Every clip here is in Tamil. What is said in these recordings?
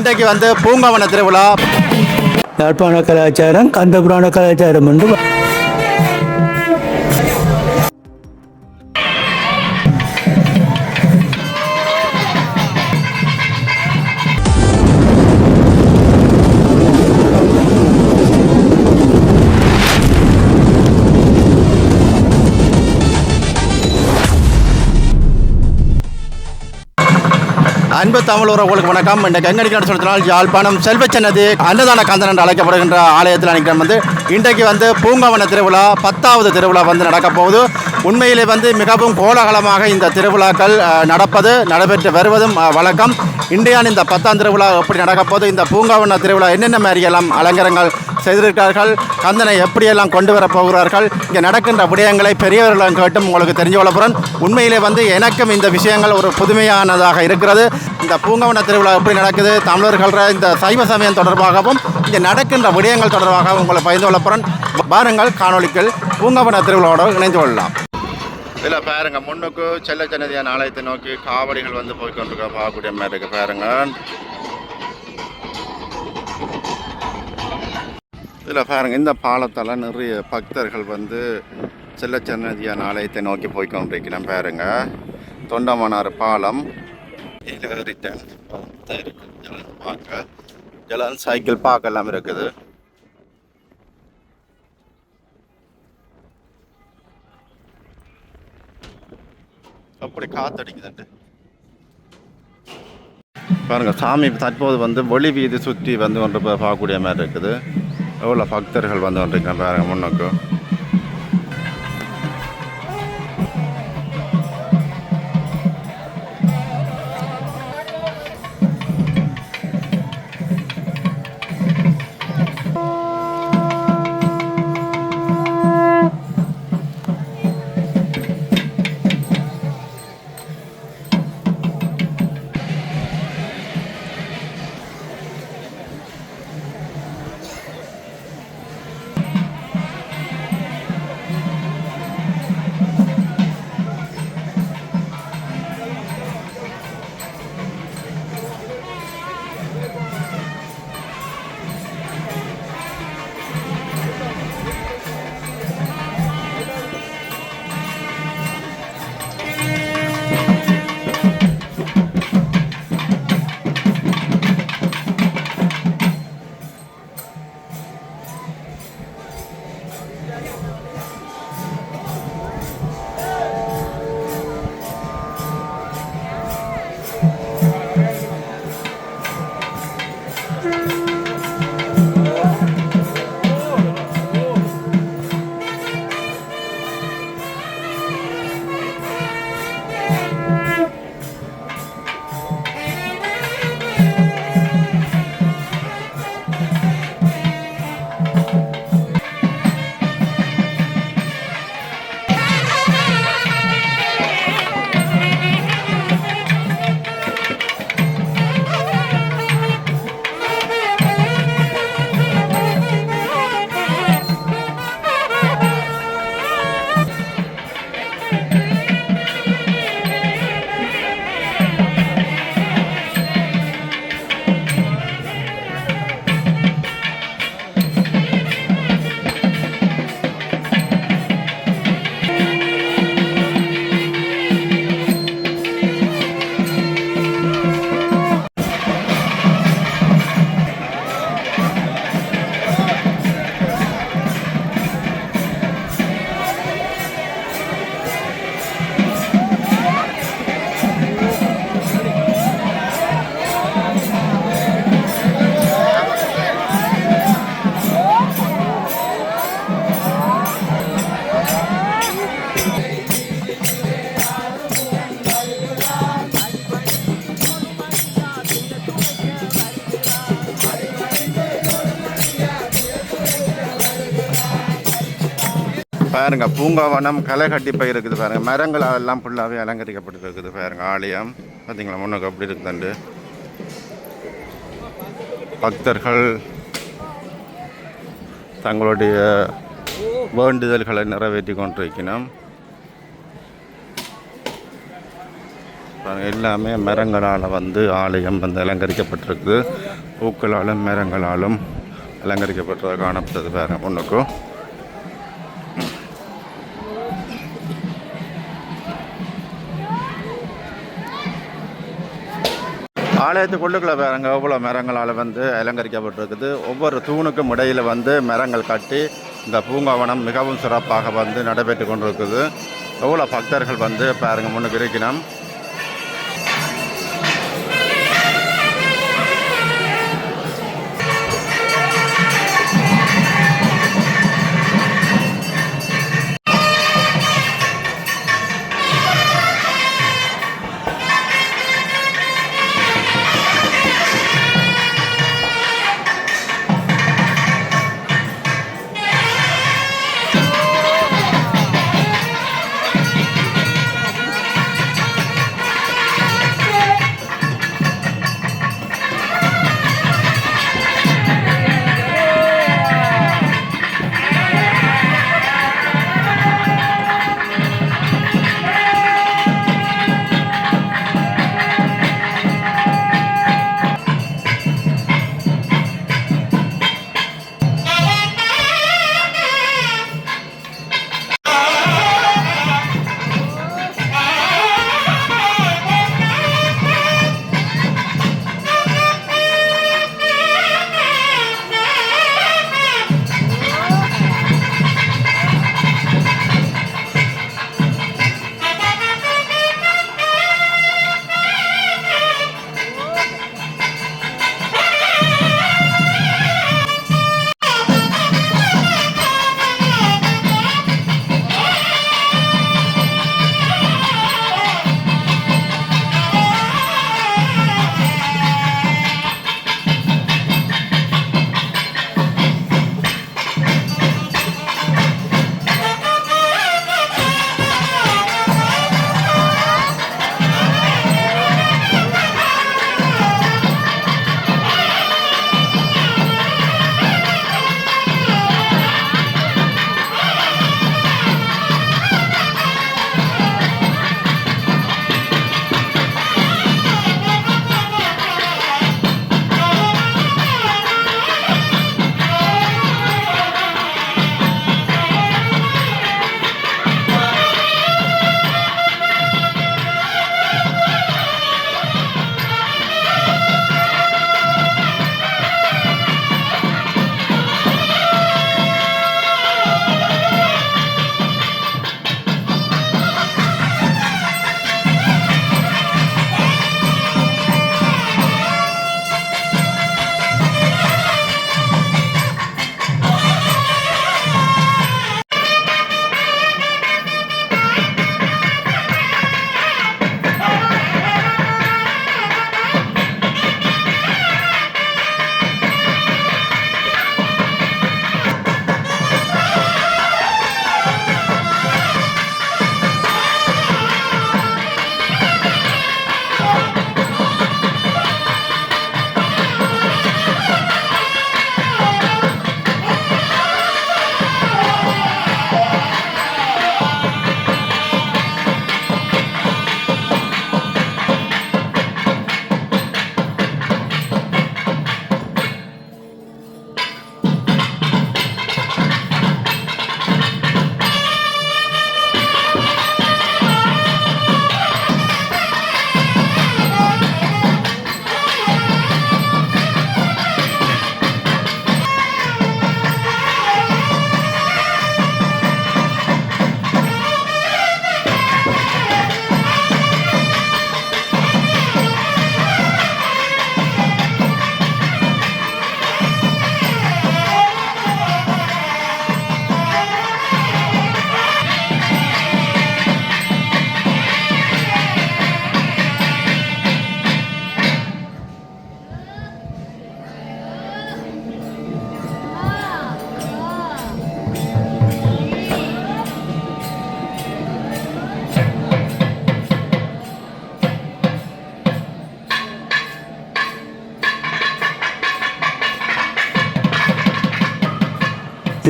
இன்றைக்கு வந்து பூங்காவன திருவிழா. யாழ்ப்பாண கலாச்சாரம் கந்தபுராண கலாச்சாரம் என்று 50 தமிழ் உறவுகளுக்கு வணக்கம். இந்த கங்கடிக்கான சொல்லினால் யாழ்ப்பாணம் செல்வச்சன்னதி அன்னதான காந்தன் என்று அழைக்கப்படுகின்ற ஆலயத்தில் நிற்கிறோம். இன்றைக்கு வந்து பூங்காவன திருவிழா 10வது திருவிழா வந்து நடக்கப் போகுது. உண்மையிலே வந்து மிகவும் கோலாகலமாக இந்த திருவிழாக்கள் நடைபெற்று வருவதும் வழக்கம். இன்றையான இந்த 10ஆம் திருவிழா எப்படி நடக்கப் போகுது, இந்த பூங்காவன திருவிழா என்னென்ன மாதிரியெல்லாம் அலங்காரங்கள் செய்திருக்கிறார்கள், கந்தனை எப்படியெல்லாம் கொண்டு வரப் போகிறார்கள், இங்கே நடக்கின்ற விடயங்களை பெரியவர்களும் கேட்டும் உங்களுக்கு தெரிஞ்சு கொள்ளப்புறன். உண்மையிலே வந்து எனக்கும் இந்த விஷயங்கள் ஒரு புதுமையானதாக இருக்கிறது. இந்த பூங்காவன திருவிழா எப்படி நடக்குது, தமிழர்கள் இந்த சைவ சமயம் தொடர்பாகவும் இங்கே நடக்கின்ற விடயங்கள் தொடர்பாகவும் உங்களை பகிர்ந்து கொள்ளப்புறன். பாருங்கள் காணொலிகள் பூங்காவன திருவிழாவோடு இணைந்து கொள்ளலாம். இதில் பாருங்க, முன்னுக்கு செல்லச்சன்னதியான ஆலயத்தை நோக்கி காவடிகள் வந்து போய்கொண்டிருக்க பார்க்கக்கூடிய மாதிரி இருக்கு. பாருங்க, இதில் பாருங்க, இந்த பாலத்தால் நிறைய பக்தர்கள் வந்து செல்லச்சன்னதியான ஆலயத்தை நோக்கி போய்கொண்டிருக்கிறேன். பாருங்க, தொண்டமானார் பாலம் ஜலன் சைக்கிள் பார்க்கலாம் இருக்குது. அப்படி காத்தடிக்குதுண்டு பாருங்க. சாமி தற்போது வந்து ஒளி வீதி சுற்றி வந்து கொண்டு பார்க்கக்கூடிய மாதிரி இருக்குது. எவ்வளோ பக்தர்கள் வந்து கொண்டிருக்கிறேன் பாருங்க முன்னுக்கு. பாருங்க, பூங்காவனம் களை கட்டி போய் இருக்குது. பாருங்க, மரங்கள் எல்லாம் ஃபுல்லாகவே அலங்கரிக்கப்பட்டு இருக்குது. பாருங்க, ஆலயம் பார்த்தீங்களா முன்னுக்கு அப்படி இருக்குதுண்டு. பக்தர்கள் தங்களுடைய வேண்டுதல்களை நிறைவேற்றி கொண்டிருக்கணும். எல்லாமே மரங்களால் வந்து ஆலயம் வந்து அலங்கரிக்கப்பட்டிருக்குது. பூக்களாலும் மரங்களாலும் அலங்கரிக்கப்பட்டதாக காணப்பட்டது பாருங்க பொண்ணுக்கும். ஆலயத்துக்குள்ளுக்குள்ள பாருங்க எவ்வளோ மரங்களால் வந்து அலங்கரிக்கப்பட்டிருக்குது. ஒவ்வொரு தூணுக்கும் இடையில் வந்து மரங்கள் கட்டி இந்த பூங்காவனம் மிகவும் சிறப்பாக வந்து நடைபெற்று கொண்டிருக்குது. எவ்வளோ பக்தர்கள் வந்து பாருங்க முன்னுக்கு இருக்கணும்.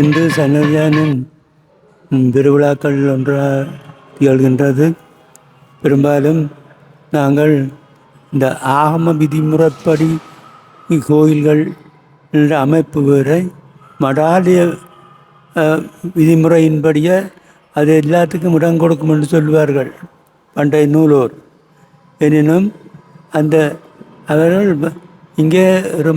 இந்து சன்னதியானின் திருவிழாக்கள் ஒன்றாக திகழ்கின்றது. பெரும்பாலும் நாங்கள் இந்த ஆகம விதிமுறைப்படி கோயில்கள் என்ற அமைப்பு வேறு மடாலய விதிமுறையின்படியே அது எல்லாத்துக்கும் இடம் கொடுக்கும் என்று சொல்வார்கள் பண்டைய நூலோர். எனினும் அந்த அவர்கள் இங்கே ஒரு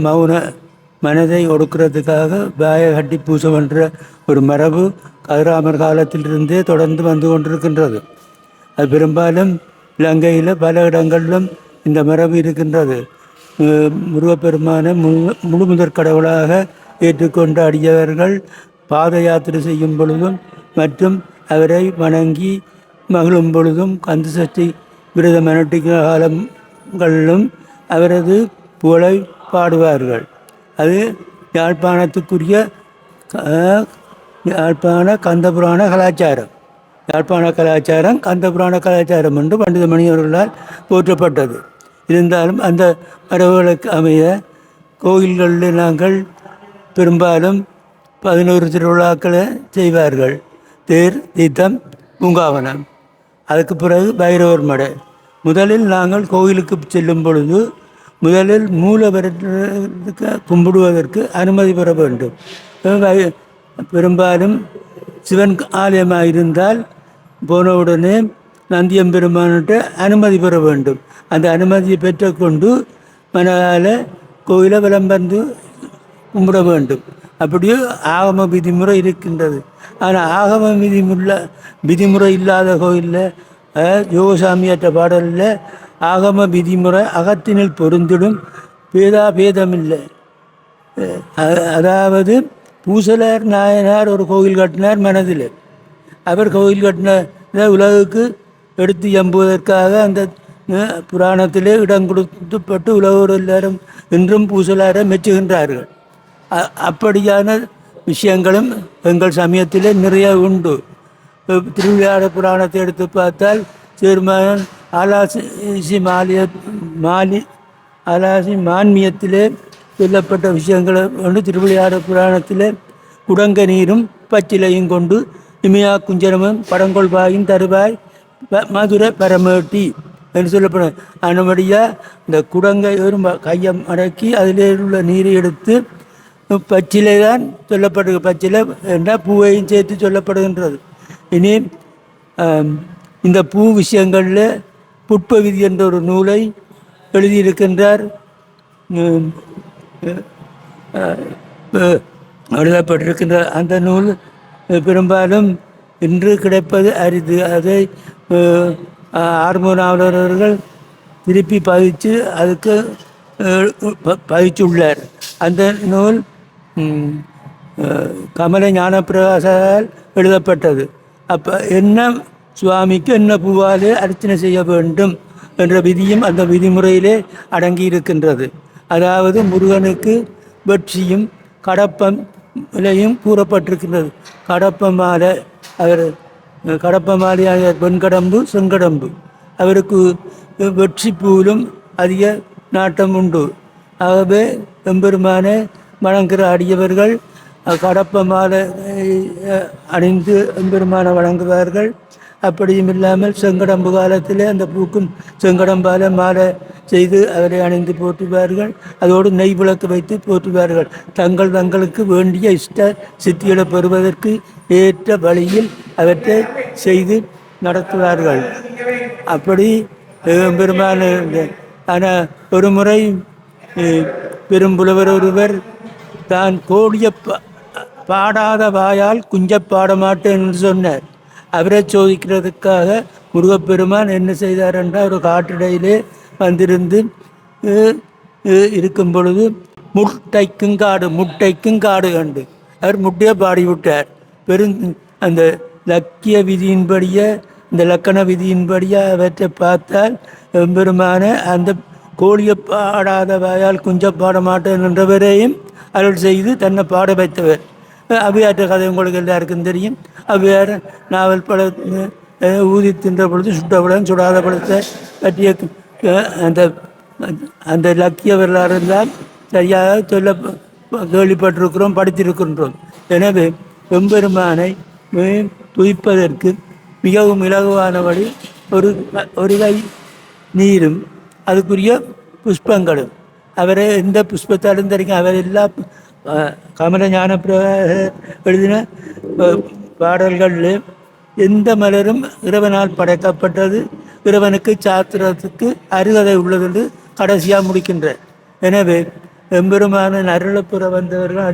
மனதை ஒடுக்கிறதுக்காக வாயை கட்டி பூசை பண்ணுற ஒரு மரபு கதிராமர் காலத்திலிருந்தே தொடர்ந்து வந்து கொண்டிருக்கின்றது. அது பெரும்பாலும் இலங்கையில் பல இடங்களிலும் இந்த மரபு இருக்கின்றது. முருகப்பெருமான முழு முதற் கடவுளாக ஏற்றுக்கொண்ட அடியவர்கள் பாத யாத்திரை செய்யும் பொழுதும் மற்றும் அவரை வணங்கி மகிழும் பொழுதும் கந்த சஷ்டி விரதம் அனுட்டிக்கிற காலங்களிலும் அவரது புகழை பாடுவார்கள். அது யாழ்ப்பாணத்துக்குரிய யாழ்ப்பாண கந்தபுராண கலாச்சாரம். யாழ்ப்பாண கலாச்சாரம் கந்தபுராண கலாச்சாரம் என்று பண்டித மணியவர்களால் போற்றப்பட்டது. இருந்தாலும் அந்த மரபுகளுக்கு அமைய கோயில்களில் நாங்கள் பெரும்பாலும் 11 திருவிழாக்களை செய்வார்கள். தேர், தீர்த்தம், பூங்காவனம், அதுக்கு பிறகு பைரவர் மடை. முதலில் நாங்கள் கோயிலுக்கு செல்லும் பொழுது முதலில் மூலவரத்துக்கு கும்பிடுவதற்கு அனுமதி பெற வேண்டும். பெரும்பாலும் சிவன் ஆலயமாக இருந்தால் போனவுடனே நந்தியம்பெருமான்கிட்ட அனுமதி பெற வேண்டும். அந்த அனுமதியை பெற்றுக்கொண்டு மனதால் கோயிலை விளம்பந்து கும்பிட வேண்டும். அப்படியே ஆகம விதிமுறை இருக்கின்றது. ஆனால் ஆகம விதிமுறை இல்லாத கோயிலில் யோகசாமியற்ற பாடலில் ஆகம விதிமுறை அகத்தினில் பொருந்திடும் பேதமில்லை. அதாவது பூசலர் நாயனார் ஒரு கோயில் கட்டினார் மனதில். அவர் கோயில் கட்டின உலகுக்கு எடுத்து எம்புவதற்காக அந்த புராணத்திலே இடம் கொடுத்துப்பட்டு உலகோர் எல்லாரும் இன்றும் பூசலாரை மெச்சுகின்றார்கள். அப்படியான விஷயங்களும் எங்கள் சமயத்திலே நிறைய உண்டு. திருவிளையாட புராணத்தை எடுத்து பார்த்தால் சிறுமகன் ஆலாசி மான்மியத்திலே சொல்லப்பட்ட விஷயங்களை கொண்டு திருவிளையாட புராணத்திலே குடங்க நீரும் பச்சிலையும் கொண்டு இமையா குஞ்சரமும் படங்கொள்வாயும் தருவாய் மதுரை பரமேட்டி என்று சொல்லப்படும். அனுமதியாக இந்த குடங்கை ஒரு கையை அடக்கி அதிலே உள்ள நீரை எடுத்து பச்சிலை தான் சொல்லப்படுது. பச்சிலை என்றால் பூவையும் சேர்த்து சொல்லப்படுகின்றது. இனி இந்த பூ விஷயங்களில் புட்ப விதி என்ற ஒரு நூலை எழுதியிருக்கின்றார். எழுதப்பட்டிருக்கின்ற அந்த நூல் பெரும்பாலும் இன்று கிடைப்பது அரிது. அதை ஆர்மோனாவலர்கள் திருப்பி பதித்து அதுக்கு பதிச்சுள்ளார். அந்த நூல் கமல ஞானப்பிரகாசால் எழுதப்பட்டது. அப்போ என்ன சுவாமிக்கு என்ன பூவாலே அர்ச்சனை செய்ய வேண்டும் என்ற விதியும் அந்த விதிமுறையிலே அடங்கி இருக்கின்றது. அதாவது முருகனுக்கு வெற்றியும் கடப்பம் விலையும் கூறப்பட்டிருக்கின்றது. கடப்ப மாலை அவர் கடப்ப மாலையாக வெண்கடம்பு செங்கடம்பு அவருக்கு வெற்றி பூவிலும் அதிக நாட்டம் உண்டு. ஆகவே எம்பெருமானை வணங்குகிற அடியவர்கள் கடப்ப மாலை அணிந்து எம்பெருமானை வணங்குவார்கள். அப்படியும் இல்லாமல் செங்கடம்பு காலத்தில் அந்த பூக்கும் செங்கடம்பால மாலை செய்து அவரை அணிந்து போற்றுவார்கள். அதோடு நெய் விளக்கு வைத்து போற்றுவார்கள். தங்களுக்கு வேண்டிய இஷ்ட சித்திகளை பெறுவதற்கு ஏற்ற வழியில் அவற்றை செய்து நடத்துவார்கள். அப்படி பெருமான ஆனால் ஒரு முறை பெரும்புலவர் ஒருவர் தான் கோடிய பாடாத வாயால் குஞ்ச பாட மாட்டேன் என்று சொன்னார். அவரை சோதிக்கிறதுக்காக முருகப்பெருமான் என்ன செய்தார் என்றால் ஒரு காட்டிடையிலே வந்திருந்து இருக்கும் பொழுது முட்டைக்கும் காடு கண்டு அவர் முட்டையை பாடிவிட்டார். அந்த லக்கிய விதியின்படியே இந்த லக்கண விதியின்படியே அவற்றை பார்த்தால் பெருமான அந்த கோழியை பாடாத வாயால் குஞ்ச பாட மாட்டேன் என்றவரையும் அருள் செய்து தன்னை பாட வைத்தவர். அவ்வையாற்ற கதை உங்களுக்கு எல்லாருக்கும் தெரியும். அவ்வையார் நாவல் பழ ஊதி தின்ற பொழுது சுட்ட பழம் சுடாத பழத்தை பற்றிய அந்த லக்கிய வரலாறு தான் சரியாக சொல்ல கேள்விப்பட்டிருக்கிறோம், படித்திருக்கின்றோம். எனவே எம்பெருமானை துதிப்பதற்கு மிகவும் இலகுவான வழி ஒரு கை நீரும் அதுக்குரிய புஷ்பங்களும். அவரை எந்த புஷ்பத்தாலும் தெரியும். அவர் எல்லா கமல ஞானப்பிரகாசர் எழுதின பாடல்களில் எந்த மலரும் இறைவனால் படைக்கப்பட்டது, இறைவனுக்கு சாத்திரத்துக்கு அருகதை உள்ளது என்று கடைசியாக முடிக்கின்றார். எனவே எம்பெருமான அருளப்புற வந்தவர்கள்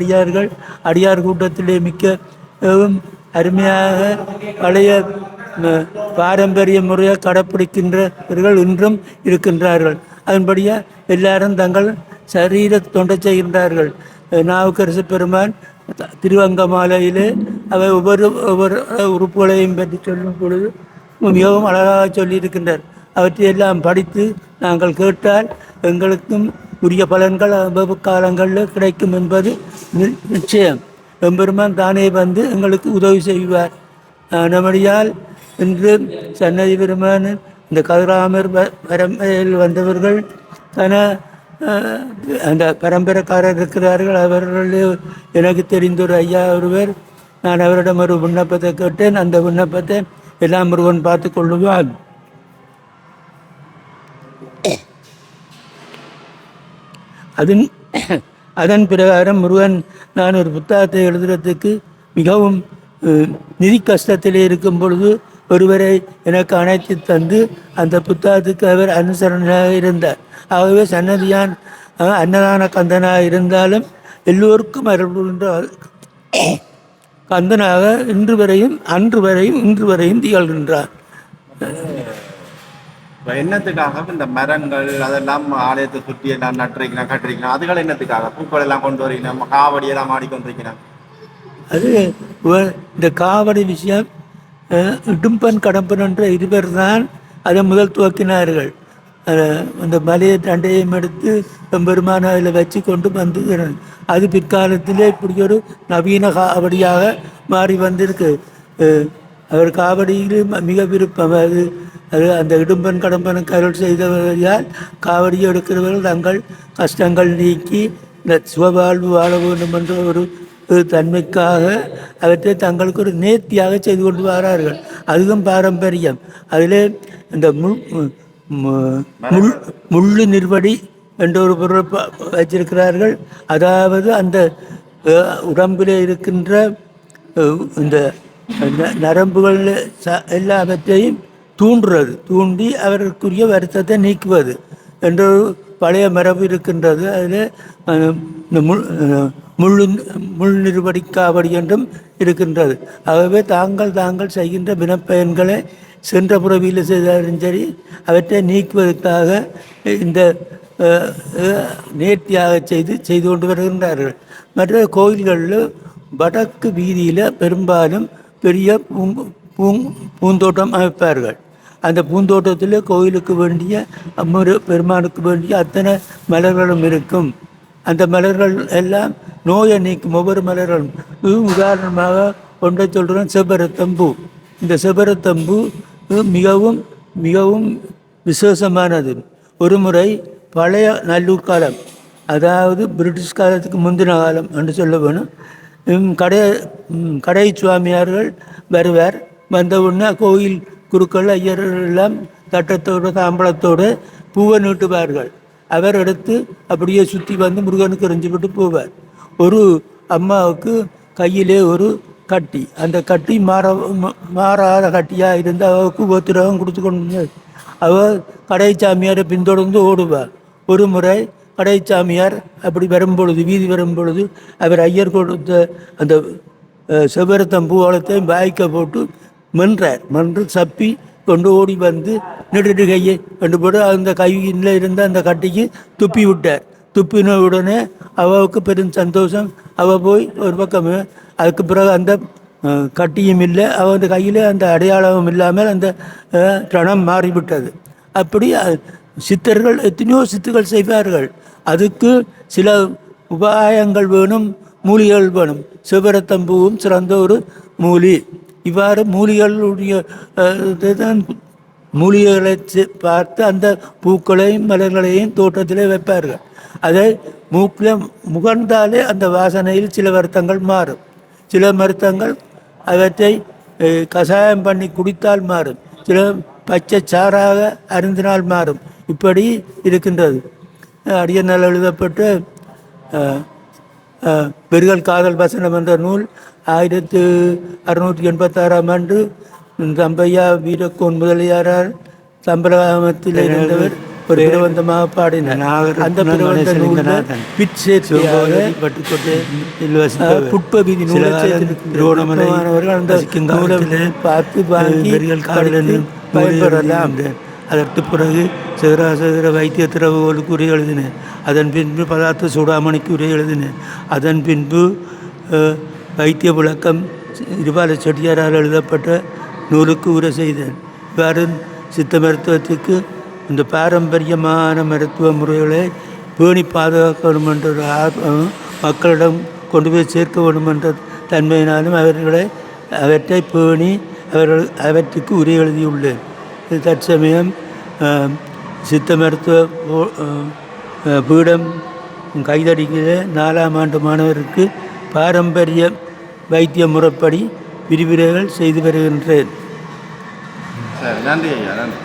அடியார் கூட்டத்திலே மிகவும் அருமையாக பழைய பாரம்பரிய முறையை கடைப்பிடிக்கின்றவர்கள் இன்றும் இருக்கின்றார்கள். அதன்படியாக எல்லாரும் தங்கள் சரீர தொண்டை செய்கின்றார்கள். நாவுக்கரசு பெருமான் திருவங்கமாலையிலே அவை ஒவ்வொரு உறுப்புகளையும் பற்றி சொல்லும் பொழுது மிகவும் அழகாக சொல்லியிருக்கின்றார். அவற்றையெல்லாம் படித்து நாங்கள் கேட்டால் எங்களுக்கும் உரிய பலன்கள் காலங்களில் கிடைக்கும் என்பது நிச்சயம். எம்பெருமான் தானே வந்து எங்களுக்கு உதவி செய்வார். நம்மடியால் இன்று சன்னதி பெருமான் இந்த கதிராமர் பரம்பரையில் வந்தவர்கள் அந்த பரம்பரைக்காரர் இருக்கிறார்கள். அவர்கள் எனக்கு தெரிந்த ஒரு ஐயா ஒருவர், நான் அவரிடம் ஒரு விண்ணப்பத்தை கேட்டேன். அந்த விண்ணப்பத்தை எல்லாம் முருகன் பார்த்து கொள்ளுவான். அதன் பிரகாரம் முருகன் நான் ஒரு புத்தகத்தை எழுதுறதுக்கு மிகவும் நிதி கஷ்டத்திலே இருக்கும் பொழுது ஒருவரை எனக்கு அணைத்து தந்து அந்த புத்தகத்துக்கு அவர் அனுசரணையாக இருந்தார். ஆகவே சன்னதியான் அன்னதான கந்தனாக இருந்தாலும் எல்லோருக்கும் அருள்கின்ற கந்தனாக இன்று வரையும் திகழ்கின்றார். என்னத்துக்காக இந்த மரங்கள் அதெல்லாம் ஆலயத்தை சுற்றி எல்லாம் நட்டுறீங்கன்னா கட்டுறீங்கன்னா அதுகள் என்னத்துக்காக பூக்கள் எல்லாம் கொண்டு வரீங்க, காவடி எல்லாம் ஆடிக்கொண்டிருக்கிறேன். அது இந்த காவடி விஷயம் இடும்பன் கடம்பன் என்ற இருவர் தான் அதை முதல் துவக்கினார்கள். அந்த மலையை தண்டையும் எடுத்து பெருமான அதில் வச்சு கொண்டு வந்து அது பிற்காலத்திலே இப்படி ஒரு நவீன காவடியாக மாறி வந்திருக்கு. அவர் காவடியில் மிக விருப்பம். அது அந்த இடும்பன் கடம்பனுக்கு அருள் செய்தவர்களால் காவடியை எடுக்கிறவர்கள் தங்கள் கஷ்டங்கள் நீக்கி இந்த சுகவாழ்வு வாழ வேண்டும் என்ற ஒரு தன்மைக்காக அவற்றை தங்களுக்கு ஒரு நேர்த்தியாக செய்து கொண்டு வரார்கள். அதுவும் பாரம்பரியம். அதில் இந்த முள்ளு நிர்வடி என்ற ஒரு பொருளை வச்சிருக்கிறார்கள். அதாவது அந்த உடம்பில் இருக்கின்ற இந்த நரம்புகள் எல்லாவற்றையும் தூண்டி அவருக்குரிய வருத்தத்தை நீக்குவது என்ற ஒரு பழைய மரபு இருக்கின்றது. அதில் இந்த முள் நிறுவடி காவடி என்றும் இருக்கின்றது. ஆகவே தாங்கள் செய்கின்ற வினப்பயன்களை சென்ற புறவியில் செய்தாலும் சரி அவற்றை நீக்குவதற்காக இந்த நேர்த்தியாக செய்து கொண்டு வருகின்றார்கள். மற்ற கோயில்களில் வடக்கு வீதியில் பெரும்பாலும் பெரிய பூந்தோட்டம் அமைப்பார்கள். அந்த பூந்தோட்டத்தில் கோயிலுக்கு வேண்டிய பெருமானுக்கு வேண்டிய அத்தனை மலர்களும் இருக்கும். அந்த மலர்கள் எல்லாம் நோயை நீக்கும் ஒவ்வொரு மலர்களும். உதாரணமாக ஒன்றை சொல்கிறோம், செபரத்தம்பூ. இந்த செபரத்தம்பூ மிகவும் மிகவும் விசேஷமானது. ஒரு முறை பழைய நல்லூர் காலம், அதாவது பிரிட்டிஷ் காலத்துக்கு முந்தின காலம் என்று சொல்ல வேணும், கடை சுவாமியார்கள் வருவார். வந்த உடனே கோயில் குருக்கள் ஐயர்கள் எல்லாம் தட்டத்தோடு தாம்பளத்தோடு பூவை நீட்டுவார்கள். அவர் எடுத்து அப்படியே சுற்றி வந்து முருகனுக்கு எறிஞ்சு விட்டு போவார். ஒரு அம்மாவுக்கு கையிலே ஒரு கட்டி, அந்த கட்டி மாறாத கட்டியாக இருந்து அவருக்கு ஒத்துரகம் கொடுத்து கொண்டு அவள் கடை சாமியாரை பின்தொடர்ந்து ஓடுவார். ஒரு முறை கடை சாமியார் அப்படி வரும்பொழுது, வீதி வரும்பொழுது, அவர் ஐயர் கொடுத்த அந்த செவ்வரத்தம்பூவளத்தையும் வாய்க்க போட்டு மன்று சப்பி கொண்டு ஓடி வந்து நெடுட்டு கையை கொண்டு போட்டு அந்த கையில் இருந்த அந்த கட்டிக்கு துப்பி விட்டார். துப்பின உடனே அவளுக்கு பெரும் சந்தோஷம். அவள் போய் ஒரு பக்கம், அதுக்கு பிறகு அந்த கட்டியும் இல்லை, அவள் அந்த கையில் அந்த அடையாளமும் இல்லாமல் அந்த ரணம் மாறிவிட்டது. அப்படி சித்தர்கள் எத்தனையோ சித்துகள் செய்வார்கள். அதுக்கு சில உபாயங்கள் வேணும், மூலிகைகள் வேணும். சிவரத்தம்பூவும் சிறந்த ஒரு மூலி. இவ்வாறு மூலிகளுடைய மூலிகைகளை பார்த்து அந்த பூக்களையும் மலர்களையும் தோட்டத்திலே வைப்பார்கள். அதை மூக்கில் முகர்ந்தாலே அந்த வாசனையில் சில வருத்தங்கள் மாறும். சில மருத்துவங்கள் அவற்றை கஷாயம் பண்ணி குடித்தால் மாறும். சில பச்சை சாறாக அருந்தினால் மாறும். இப்படி இருக்கின்றது. அடியனால் எழுதப்பட்ட பெருகல் காதல் வசனம் என்ற நூல் 1686 ஆண்டு தம்பையா வீரக்கோன் முதலியாரால் சம்பராமத்தில் இருந்தவர் ஒரு பிரபந்தமாக பாடினார். அந்த பிரபந்த நூலில் புட்பவிதி நூலமானவர்கள் அந்த நூலை பார்த்து வாங்கி பயன்பெறலாம். அதற்கு பிறகு சிதறாசதிர வைத்திய திறவுகளுக்கு உரை எழுதினேன். அதன் பின்பு பதார்த்த சூடாமணிக்கு உரை எழுதினேன். அதன் பின்பு வைத்திய விளக்கம் இருபால செட்டியாரால் எழுதப்பட்ட நூலுக்கு உரை செய்தேன். இவ்வாறு சித்த மருத்துவத்துக்கு இந்த பாரம்பரியமான மருத்துவ முறைகளை பேணி பாதுகாக்க வேண்டும் என்ற ஒரு மக்களிடம் கொண்டு போய் சேர்க்க வேண்டும் என்ற தன்மையினாலும் அவற்றை பேணி அவற்றுக்கு உரை எழுதியுள்ளேன். தற்சமயம் சித்த மருத்துவ பீடம் கைதடிக்கிற 4ஆம் ஆண்டு மாணவருக்கு பாரம்பரிய வைத்திய முறைப்படி விரிவுரைகள் செய்து வருகின்றேன். சரி, நன்றி ஐயா, நன்றி.